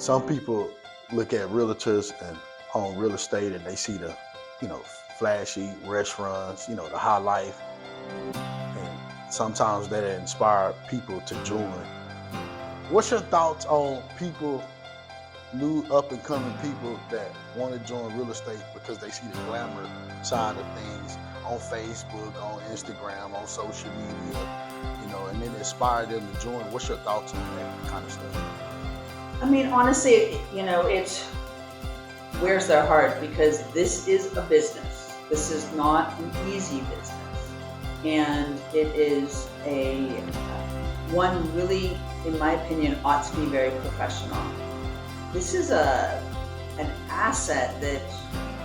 some people look at realtors and own real estate and they see the, you know, flashy restaurants, you know, the high life. And sometimes that inspire people to join. What's your thoughts on people, new up and coming people that want to join real estate because they see the glamour side of things on Facebook, on Instagram, on social media, you know, and then inspire them to join? What's your thoughts on that kind of stuff? I mean, honestly, you know, it's where's their heart, because this is a business. This is not an easy business, and it is a one really, in my opinion, ought to be very professional. This is an asset that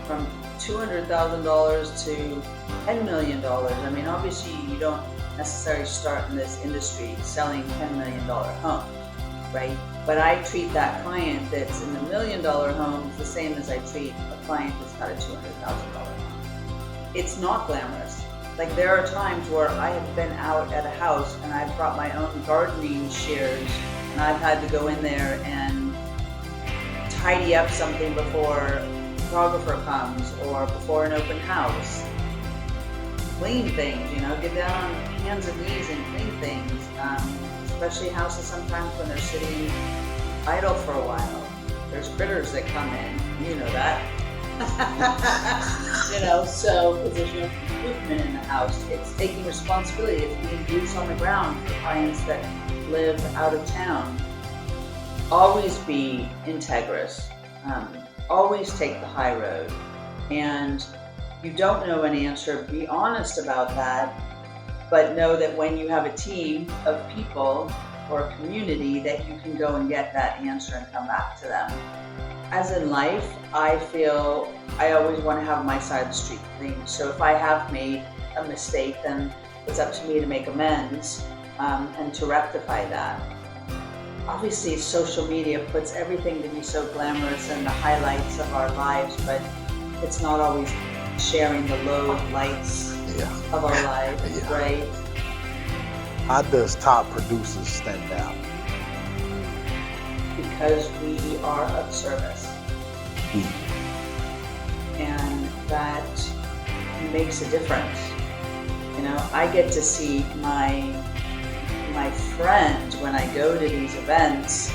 from $200,000 to $10 million. I mean, obviously, you don't necessarily start in this industry selling $10 million homes, right? But I treat that client that's in the $1 million homes the same as I treat a client that's got a $200,000 home. It's not glamorous. Like, there are times where I have been out at a house and I've brought my own gardening shears and I've had to go in there and tidy up something before a photographer comes or before an open house. Clean things, you know, get down on hands and knees and clean things. Especially houses sometimes when they're sitting idle for a while. There's critters that come in, you know that. You know, so because there's no movement in the house, it's taking responsibility. It's being boots on the ground for clients that live out of town. Always be integrous. Always take the high road. And you don't know an answer, be honest about that. But know that when you have a team of people or a community, that you can go and get that answer and come back to them. As in life, I feel I always want to have my side of the street clean. So if I have made a mistake, then it's up to me to make amends and to rectify that. Obviously, social media puts everything to be so glamorous and the highlights of our lives, but it's not always sharing the low lights of our lives, right? How does top producers stand out? Because we are of service. And that makes a difference. You know, I get to see my friends when I go to these events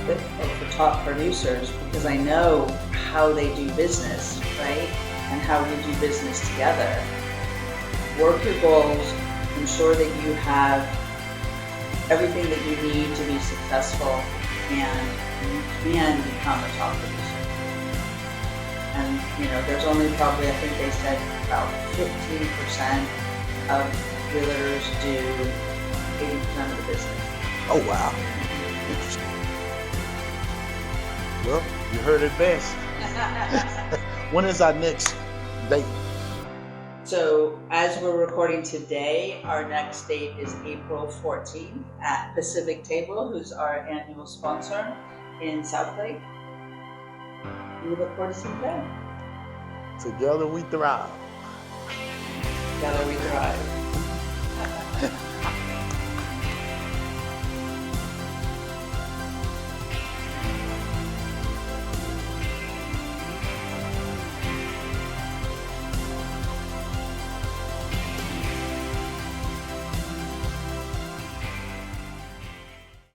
for top producers, because I know how they do business, right? And how we do business together. Work your goals, ensure that you have everything that you need to be successful, and you can become a top producer. And you know, there's only probably, I think they said about 15% of realtors do 80% of the business. Oh wow, interesting. Well, you heard it best. When is our next date? So as we're recording today, our next date is April 14th at Pacific Table, who's our annual sponsor in South Lake. We look forward to seeing you there. Together we thrive. Together we thrive.